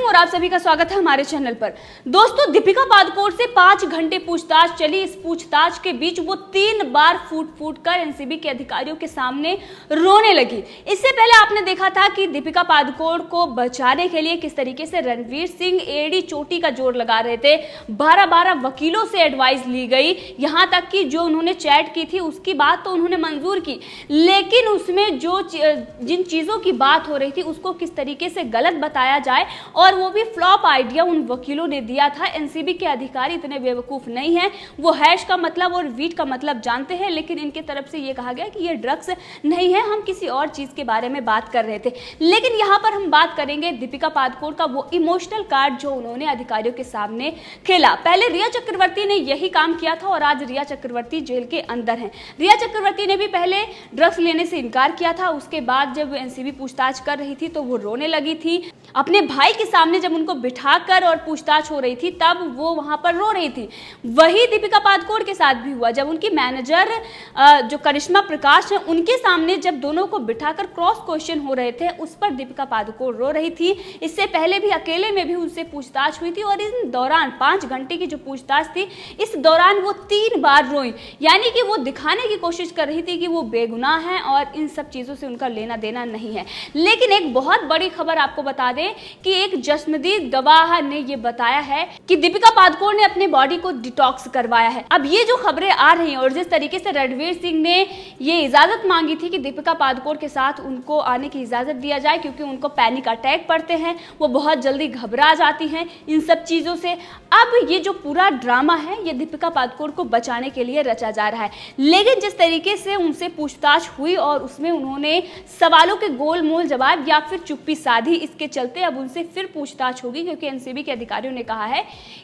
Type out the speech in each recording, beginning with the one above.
सिंह और आप सभी का स्वागत है हमारे चैनल पर। दोस्तों, दीपिका पादुकोण से 5 घंटे पूछताछ चली। इस पूछताछ के बीच वो 3 बार फूट कर एनसीबी के अधिकारियों के सामने रोने लगी। इससे पहले आपने देखा था कि दीपिका पादुकोण को बचाने के लिए किस तरीके से रणवीर सिंह एड़ी चोटी का जोर लगा रहे थे। 12 वकीलों से एडवाइस ली गई, यहाँ तक कि जो उन्होंने चैट की थी उसकी बात तो उन्होंने मंजूर की, लेकिन उसमें जो जिन चीजों की बात हो रही थी उसको किस तरीके से गलत बताया जाए, और वो भी फ्लॉप आइडिया उन वकीलों ने दिया था। एनसीबी के अधिकारी इतने बेवकूफ नहीं हैं, वो हैश का मतलब और वीट का मतलब जानते हैं, लेकिन इनके तरफ से ये कहा गया कि ये ड्रग्स नहीं है, हम किसी और चीज के बारे में बात कर रहे थे। लेकिन यहाँ पर हम बात करेंगे दीपिका पादुकोण का वो इमोशनल कार्ड जो उन्होंने अधिकारियों के सामने खेला। पहले रिया चक्रवर्ती ने यही काम किया था और आज रिया चक्रवर्ती जेल के अंदर है। रिया चक्रवर्ती ने भी पहले ड्रग्स लेने से इनकार किया था, उसके बाद जब एनसीबी पूछताछ कर रही थी तो वो रोने लगी थी। अपने भाई के सामने जब उनको बिठाकर और पूछताछ हो रही थी तब वो वहां पर रो रही थी। वही दीपिका पादुकोण के साथ भी हुआ जब उनकी मैनेजर जो करिश्मा प्रकाश है उनके सामने जब दोनों को बिठाकर क्रॉस क्वेश्चन हो रहे थे, उस पर दीपिका पादुकोण रो रही थी। इससे पहले भी अकेले में भी उनसे पूछताछ हुई थी और इन दौरान 5 घंटे की जो पूछताछ थी इस दौरान वो 3 बार रोई, यानी कि वो दिखाने की कोशिश कर रही थी कि वो बेगुनाह है और इन सब चीजों से उनका लेना देना नहीं है। लेकिन एक बहुत बड़ी खबर आपको बता दें कि एक जश्नदीद गवाह ने ये बताया है कि दीपिका पादुकोण ने अपने बॉडी को डिटॉक्स करवाया है। अब ये जो खबरें आ रही हैं और जिस तरीके से रणवीर सिंह ने ये इजाजत मांगी थी कि दीपिका पादुकोण के साथ उनको आने की इजाजत दिया जाए क्योंकि उनको पैनिक अटैक पड़ते हैं, वो बहुत जल्दी घबरा जाती हैं इन सब चीजों से। अब ये जो पूरा ड्रामा है ये दीपिका पादुकोण को बचाने के लिए रचा जा रहा है। लेकिन जिस तरीके से उनसे पूछताछ हुई और उसमें उन्होंने सवालों के गोलमोल जवाब या फिर चुप्पी साधी, इसके चलते अब उनसे फिर पूछताछ होगी क्योंकि एनसीबी के अधिकारियों ने कहा है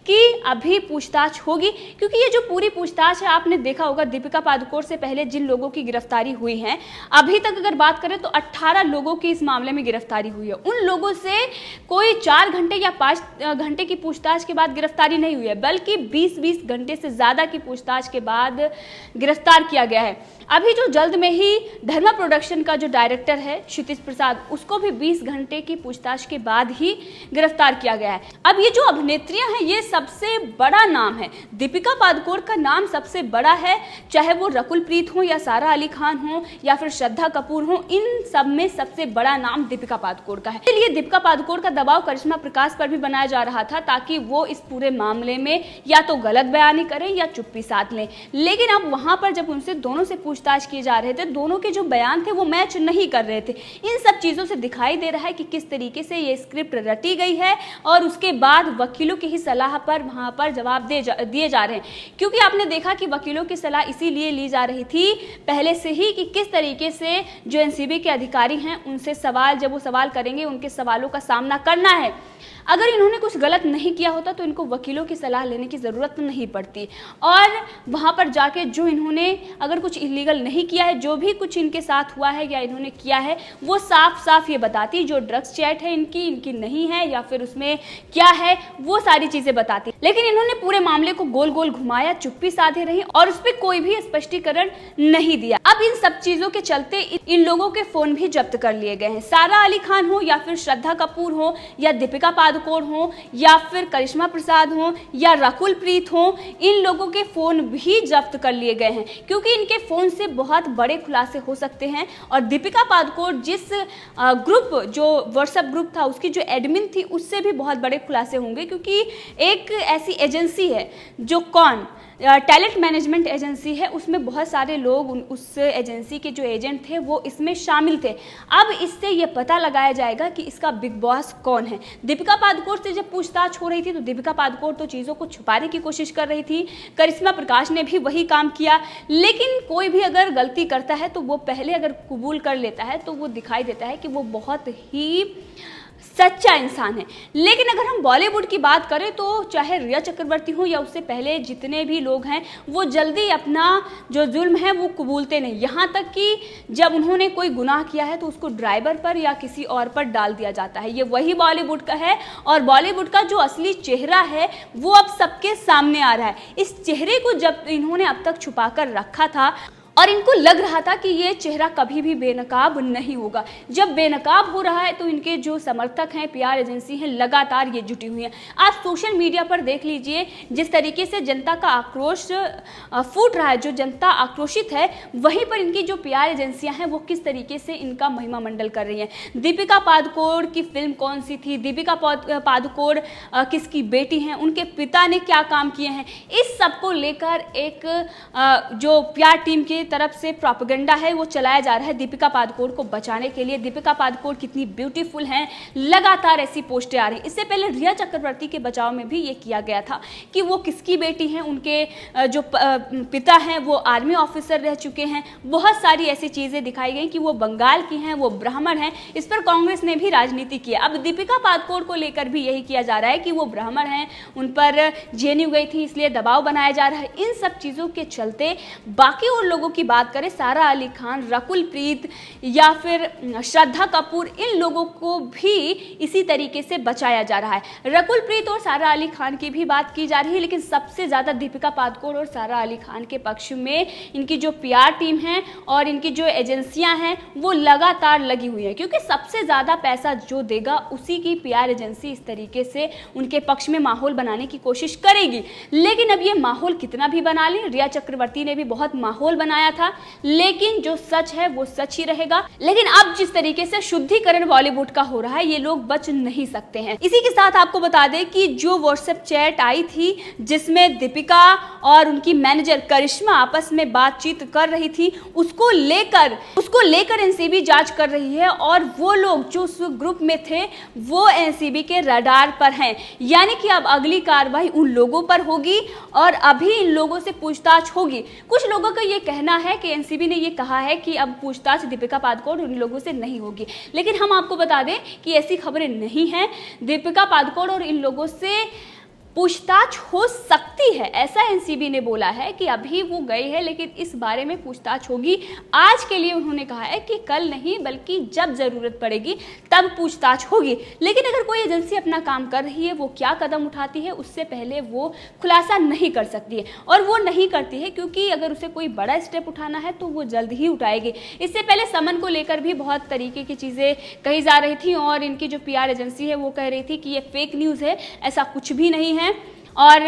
कि अभी पूछताछ होगी। क्योंकि ये जो पूरी पूछताछ है, आपने देखा होगा दीपिका पादुकोण से पहले जिन लोगों की गिरफ्तारी हुई है, अभी तक अगर बात करें तो 18 लोगों की इस मामले में गिरफ्तारी हुई है। उन लोगों से कोई 4 घंटे या 5 घंटे की पूछताछ के बाद गिरफ्तारी नहीं हुई है, बल्कि 20 घंटे से ज्यादा की पूछताछ के बाद गिरफ्तार किया गया है। अभी जो जल्द में ही धर्मा प्रोडक्शन का जो डायरेक्टर है क्षितिज प्रसाद, उसको भी 20 घंटे की पूछताछ के बाद ही गिरफ्तार किया गया है। अब ये जो अभिनेत्रियां हैं ये सबसे बड़ा नाम है, दीपिका पादुकोण का नाम सबसे बड़ा है, चाहे वो रकुल प्रीत हो या सारा अली खान हो या फिर श्रद्धा कपूर हो, इन सब में सबसे बड़ा नाम दीपिका पादुकोण का है। इसलिए दीपिका पादुकोण का दबाव करिश्मा प्रकाश पर भी बनाया जा रहा था ताकि वो इस पूरे मामले में या तो गलत बयानी करें या चुप्पी साध लें। लेकिन अब वहां पर जब उनसे दोनों से पूछताछ किए जा रहे थे, दोनों के जो बयान थे वो मैच नहीं कर रहे थे। इन सब चीजों से दिखाई दे रहा है कि किस तरीके से ये स्क्रिप्ट रटी गई है और उसके बाद वकीलों की ही सलाह पर वहां पर जवाब दिए जा रहे हैं। क्योंकि आपने देखा कि वकीलों की सलाह इसीलिए ली जा रही थी पहले से ही कि किस तरीके से जो एनसीबी के अधिकारी हैं उनसे जब वो सवाल करेंगे उनके सवालों का सामना करना है। अगर इन्होंने कुछ गलत नहीं किया होता तो इनको वकीलों की सलाह लेने की ज़रूरत नहीं पड़ती, और वहाँ पर जाके जो इन्होंने अगर कुछ इलीगल नहीं किया है, जो भी कुछ इनके साथ हुआ है या इन्होंने किया है, वो साफ साफ ये बताती। जो ड्रग्स चैट है इनकी नहीं है या फिर उसमें क्या है, वो सारी चीज़ें बताती। लेकिन इन्होंने पूरे मामले को गोल गोल घुमाया, चुप्पी साधे रही और उस पर कोई भी स्पष्टीकरण नहीं दिया। अब इन सब चीज़ों के चलते इन लोगों के फ़ोन भी जब्त कर लिए गए हैं। सारा अली खान हो या फिर श्रद्धा कपूर हो या दीपिका पादुकोण हो या फिर करिश्मा प्रसाद हो या रकुल प्रीत हो, इन लोगों के फोन भी जब्त कर लिए गए हैं क्योंकि इनके फोन से बहुत बड़े खुलासे हो सकते हैं। और दीपिका पादुकोण जिस ग्रुप जो व्हाट्सएप ग्रुप था उसकी जो एडमिन थी उससे भी बहुत बड़े खुलासे होंगे, क्योंकि एक ऐसी एजेंसी है जो टैलेंट मैनेजमेंट एजेंसी है, उसमें बहुत सारे लोग उस एजेंसी के जो एजेंट थे वो इसमें शामिल थे। अब इससे ये पता लगाया जाएगा कि इसका बिग बॉस कौन है। दीपिका पादुकोण से जब पूछताछ हो रही थी तो दीपिका पादुकोण तो चीज़ों को छुपाने की कोशिश कर रही थी, करिश्मा प्रकाश ने भी वही काम किया। लेकिन कोई भी अगर गलती करता है तो वो पहले अगर कबूल कर लेता है तो वो दिखाई देता है कि वो बहुत ही सच्चा इंसान है। लेकिन अगर हम बॉलीवुड की बात करें तो चाहे रिया चक्रवर्ती हो या उससे पहले जितने भी लोग हैं वो जल्दी अपना जो जुल्म है वो कबूलते नहीं। यहाँ तक कि जब उन्होंने कोई गुनाह किया है तो उसको ड्राइवर पर या किसी और पर डाल दिया जाता है। ये वही बॉलीवुड का है और बॉलीवुड का जो असली चेहरा है वो अब सबके सामने आ रहा है। इस चेहरे को जब इन्होंने अब तक छुपा कर रखा था और इनको लग रहा था कि ये चेहरा कभी भी बेनकाब नहीं होगा। जब बेनकाब हो रहा है तो इनके जो समर्थक हैं, पीआर एजेंसी हैं, लगातार ये जुटी हुई हैं। आप सोशल मीडिया पर देख लीजिए जिस तरीके से जनता का आक्रोश फूट रहा है, जो जनता आक्रोशित है, वहीं पर इनकी जो पीआर एजेंसियां हैं वो किस तरीके से इनका महिमा मंडल कर रही हैं। दीपिका पादुकोण की फिल्म कौन सी थी, दीपिका पादुकोण किसकी बेटी हैं, उनके पिता ने क्या काम किए हैं, इस सब को लेकर एक जो पीआर टीम की तरफ से प्रोपेगेंडा है वो चलाया जा रहा है दीपिका पादुकोण को बचाने के लिए। दीपिका पादुकोण कितनी ब्यूटीफुल हैं, लगातार ऐसी पोस्टें आ रही। इससे पहले रिया चक्रवर्ती के बचाव में भी ये किया गया था कि वो किसकी बेटी हैं, उनके जो पिता हैं वो आर्मी ऑफिसर रह चुके हैं। बहुत सारी ऐसी चीजें दिखाई गई कि वो बंगाल की हैं, वो ब्राह्मण हैं। इस पर कांग्रेस ने भी राजनीति की। अब दीपिका पादुकोण को लेकर भी यही किया जा रहा है कि वो ब्राह्मण हैं, उन पर जेएनयू गई थी इसलिए दबाव बनाया जा रहा है। इन सब चीजों के चलते बाकी और लोगों की बात करें, सारा अली खान, रकुल प्रीत या फिर श्रद्धा कपूर, इन लोगों को भी इसी तरीके से बचाया जा रहा है। रकुल प्रीत और सारा अली खान की भी बात की जा रही है, लेकिन सबसे ज्यादा दीपिका पादुकोण और सारा अली खान के पक्ष में इनकी जो पीआर टीम है और इनकी जो एजेंसियां हैं वो लगातार लगी हुई है, क्योंकि सबसे ज्यादा पैसा जो देगा उसी की पीआर एजेंसी इस तरीके से उनके पक्ष में माहौल बनाने की कोशिश करेगी। लेकिन अब ये माहौल कितना भी बना ले, रिया चक्रवर्ती ने भी बहुत माहौल बनाया था, लेकिन जो सच है वो सच ही रहेगा। लेकिन अब जिस तरीके से शुद्धिकरण बॉलीवुड का हो रहा है, ये लोग बच नहीं सकते हैं। इसी के साथ आपको बता दें कि जो व्हाट्सएप चैट आई थी जिसमें दीपिका और उनकी मैनेजर करिश्मा आपस में बातचीत कर रही थी, उसको लेकर एनसीबी जांच कर रही है और वो लोग जो उस ग्रुप में थे वो एनसीबी के रडार पर हैं। यानी कि अब अगली कार्रवाई उन लोगों पर होगी और अभी इन लोगों से पूछताछ होगी। कुछ लोगों का ये कहना है कि एनसीबी ने ये कहा है कि अब पूछताछ दीपिका पादुकोण उन लोगों से नहीं होगी, लेकिन हम आपको बता दें कि ऐसी खबरें नहीं हैं। दीपिका पादुकोण और इन लोगों से पूछताछ हो सकती है, ऐसा एनसीबी ने बोला है कि अभी वो गए हैं लेकिन इस बारे में पूछताछ होगी। आज के लिए उन्होंने कहा है कि कल नहीं बल्कि जब जरूरत पड़ेगी तब पूछताछ होगी। लेकिन अगर कोई एजेंसी अपना काम कर रही है, वो क्या कदम उठाती है उससे पहले वो खुलासा नहीं कर सकती है, और वो नहीं करती है क्योंकि अगर उसे कोई बड़ा स्टेप उठाना है तो वो जल्द ही उठाएगी। इससे पहले समन को लेकर भी बहुत तरीके की चीज़ें कही जा रही थी और इनकी जो पीआर एजेंसी है वो कह रही थी कि ये फेक न्यूज़ है, ऐसा कुछ भी नहीं है। और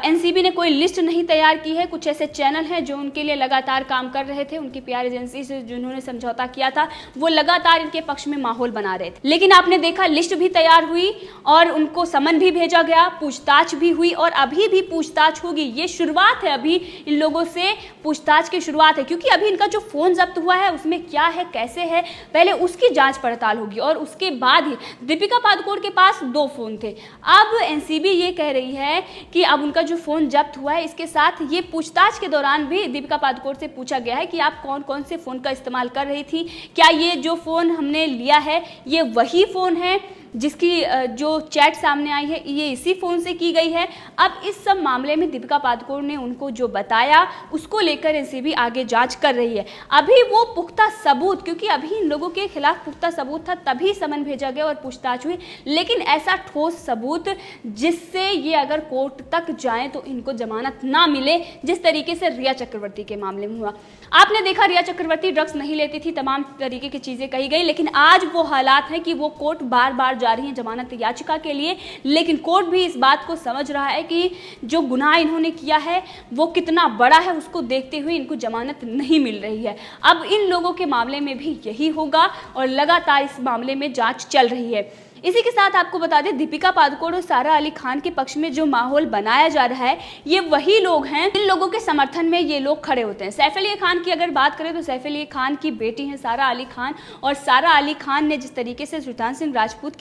एनसीबी ने कोई लिस्ट नहीं तैयार की है। कुछ ऐसे चैनल हैं जो उनके लिए लगातार काम कर रहे थे, उनकी पीआर एजेंसी से जिन्होंने समझौता किया था वो लगातार इनके पक्ष में माहौल बना रहे थे। लेकिन आपने देखा लिस्ट भी तैयार हुई और उनको समन भी भेजा गया, पूछताछ भी हुई और अभी भी पूछताछ होगी। ये शुरुआत है, अभी इन लोगों से पूछताछ की शुरुआत है, क्योंकि अभी इनका जो फोन जब्त हुआ है उसमें क्या है, कैसे है, पहले उसकी जांच पड़ताल होगी और उसके बाद ही दीपिका पादुकोण के पास 2 फोन थे। अब एनसीबी ये कह रही है कि अब उनका जो फोन जब्त हुआ है इसके साथ ये पूछताछ के दौरान भी दीपिका पादुकोण से पूछा गया है कि आप कौन कौन से फोन का इस्तेमाल कर रही थी, क्या ये जो फोन हमने लिया है ये वही फोन है जिसकी जो चैट सामने आई है ये इसी फ़ोन से की गई है। अब इस सब मामले में दीपिका पादुकोण ने उनको जो बताया उसको लेकर एनसीबी आगे जांच कर रही है। अभी वो पुख्ता सबूत, क्योंकि अभी इन लोगों के खिलाफ पुख्ता सबूत था तभी समन भेजा गया और पूछताछ हुई, लेकिन ऐसा ठोस सबूत जिससे ये अगर कोर्ट तक जाएं तो इनको जमानत ना मिले, जिस तरीके से रिया चक्रवर्ती के मामले में हुआ। आपने देखा रिया चक्रवर्ती ड्रग्स नहीं लेती थी, तमाम तरीके की चीज़ें कही गई, लेकिन आज वो हालात हैं कि वो कोर्ट बार बार जा रही हैं जमानत याचिका के लिए, लेकिन कोर्ट भी इस बात को समझ रहा है कि जो गुनाह इन्होंने किया है वो कितना बड़ा है, उसको देखते हुए इनको जमानत नहीं मिल रही है। अब इन लोगों के मामले में भी यही होगा और लगातार इस मामले में जांच चल रही है। इसी के साथ आपको बता दें दीपिका पादुकोण और सारा अली खान के पक्ष में जो माहौल बनाया जा रहा है ये वही लोग हैं, इन लोगों के समर्थन में ये लोग खड़े होते हैं। सैफ अली खान की अगर बात करें तो सैफ अली खान की बेटी हैं सारा अली खान, और सारा अली खान ने जिस तरीके से सुल्तान सिंह राजपूत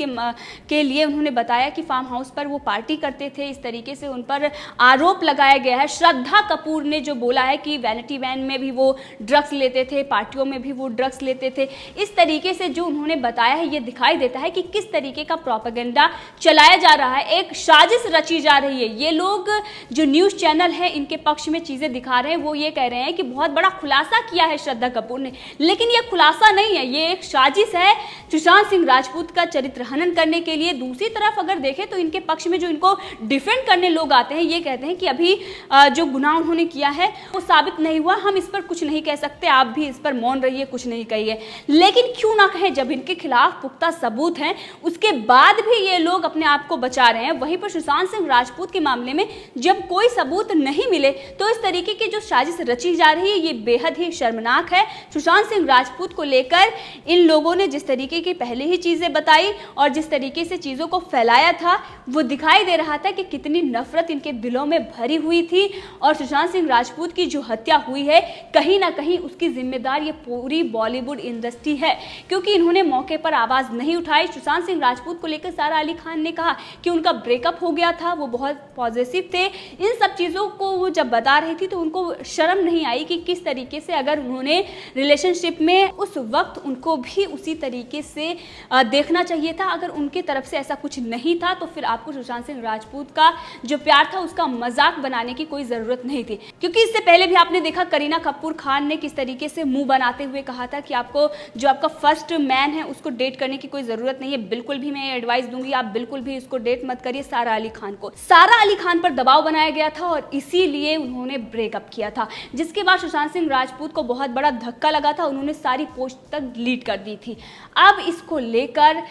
के लिए उन्होंने बताया कि फार्म हाउस पर वो पार्टी करते थे, इस तरीके से उन पर आरोप लगाया गया है। श्रद्धा कपूर ने जो बोला है कि वैनिटी वैन में भी वो ड्रग्स लेते थे, पार्टियों में भी वो ड्रग्स लेते थे, इस तरीके से जो उन्होंने बताया है ये दिखाई देता है कि किस तरीके का प्रोपेगेंडा चलाया जा रहा है, एक साजिश रची जा रही है। ये लोग जो न्यूज़ चैनल है इनके पक्ष में चीज़ें दिखा रहे हैं, वो ये कह रहे हैं कि बहुत बड़ा खुलासा किया है श्रद्धा कपूर ने, लेकिन ये खुलासा नहीं है, ये एक साजिश है सुशांत सिंह राजपूत का चरित्र हनन करने के लिए। दूसरी तरफ अगर देखें तो इनके पक्ष में जो इनको डिफेंड करने लोग आते हैं, ये कहते हैं कि अभी जो गुनाह उन्होंने किया है वो साबित नहीं हुआ, हम इस पर कुछ नहीं कह सकते, आप भी इस पर मौन रहिए, कुछ नहीं कहिए। लेकिन क्यों ना कहें, जब इनके खिलाफ पुख्ता सबूत हैं उसके बाद भी ये लोग अपने आप को बचा रहे हैं। वहीं पर सुशांत सिंह राजपूत के मामले में जब कोई सबूत नहीं मिले तो इस तरीके की जो साजिश रची जा रही है ये बेहद ही शर्मनाक है। सुशांत सिंह राजपूत को लेकर इन लोगों ने जिस तरीके की पहले ही चीजें बताई और जिस तरीके से चीजों को फैलाया था, वो दिखाई दे रहा था कि कितनी नफरत इनके दिलों में भरी हुई थी। और सुशांत सिंह राजपूत की जो हत्या हुई है कहीं ना कहीं उसकी जिम्मेदार ये पूरी बॉलीवुड इंडस्ट्री है, क्योंकि इन्होंने मौके पर आवाज नहीं उठाई। सुशांत सिंह राजपूत को लेकर सारा अली खान ने कहा कि उनका ब्रेकअप हो गया था, वो बहुत पॉजिटिव थे। इन सब चीज़ों को वो जब बता रही थी तो उनको शर्म नहीं आई कि किस तरीके से अगर उन्होंने रिलेशनशिप में उस वक्त उनको भी उसी तरीके से देखना चाहिए था। अगर उनके तरफ से ऐसा कुछ नहीं था तो फिर आपको सुशांत सिंह राजपूत का जो प्यार था उसका मजाक बनाने की कोई ज़रूरत नहीं थी, क्योंकि इससे पहले भी आपने देखा करीना कपूर खान ने किस तरीके से मुंह बनाते हुए कहा था कि आपको जो आपका फर्स्ट मैन है उसको डेट करने की कोई ज़रूरत नहीं है। बिल्कुल भी मैं एडवाइस दूंगी, आप बिल्कुल भी उसको डेट मत करिए। सारा अली खान को, सारा अली खान पर दबाव बनाया गया था और इसीलिए उन्होंने ब्रेकअप किया था, जिसके बाद सुशांत सिंह राजपूत को बहुत बड़ा धक्का लगा था, उन्होंने सारी पोस्ट तक डिलीट कर दी थी। अब इसको लेकर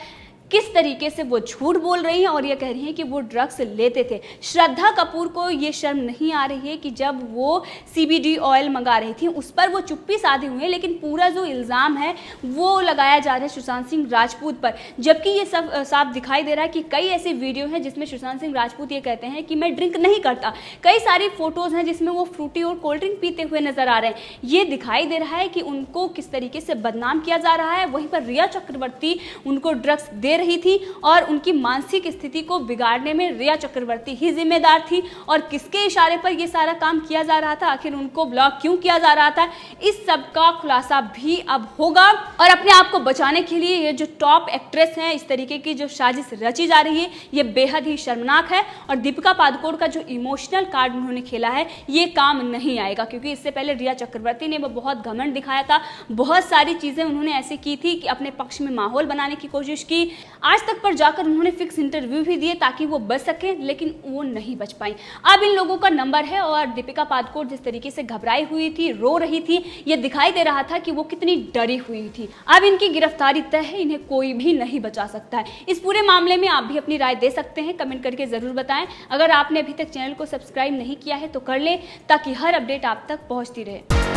किस तरीके से वो झूठ बोल रही हैं और ये कह रही हैं कि वो ड्रग्स लेते थे। श्रद्धा कपूर को ये शर्म नहीं आ रही है कि जब वो CBD ऑयल मंगा रही थी उस पर वो चुप्पी साधे हुए हैं, लेकिन पूरा जो इल्ज़ाम है वो लगाया जा रहा है सुशांत सिंह राजपूत पर, जबकि ये सब साफ दिखाई दे रहा है कि कई ऐसे वीडियो हैं जिसमें सुशांत सिंह राजपूत ये कहते हैं कि मैं ड्रिंक नहीं करता। कई सारी फोटोज़ हैं जिसमें वो फ्रूटी और कोल्ड ड्रिंक पीते हुए नजर आ रहे हैं। ये दिखाई दे रहा है कि उनको किस तरीके से बदनाम किया जा रहा है। वहीं पर रिया चक्रवर्ती उनको ड्रग्स दे रही थी और उनकी मानसिक स्थिति को बिगाड़ने में रिया चक्रवर्ती ही जिम्मेदार थी। और किसके इशारे पर यह सारा काम किया जा रहा था, आखिर उनको ब्लॉक क्यों किया जा रहा था, इस सब का खुलासा भी अब होगा। और अपने आप को बचाने के लिए ये जो टॉप एक्ट्रेस हैं, इस तरीके की जो साजिश रची जा रही है ये बेहद ही शर्मनाक है। और दीपिका पादुकोण का जो इमोशनल कार्ड उन्होंने खेला है ये काम नहीं आएगा, क्योंकि इससे पहले रिया चक्रवर्ती ने वो बहुत घमंड दिखाया था, बहुत सारी चीजें उन्होंने ऐसे की थी कि अपने पक्ष में माहौल बनाने की कोशिश की। आज तक पर जाकर उन्होंने फिक्स इंटरव्यू भी दिए ताकि वो बच सके, लेकिन वो नहीं बच पाई। अब इन लोगों का नंबर है और दीपिका पादुकोण जिस तरीके से घबराई हुई थी, रो रही थी, ये दिखाई दे रहा था कि वो कितनी डरी हुई थी। अब इनकी गिरफ्तारी तय है, इन्हें कोई भी नहीं बचा सकता है। इस पूरे मामले में आप भी अपनी राय दे सकते हैं, कमेंट करके जरूर बताएं। अगर आपने अभी तक चैनल को सब्सक्राइब नहीं किया है तो कर लें ताकि हर अपडेट आप तक पहुंचती रहे।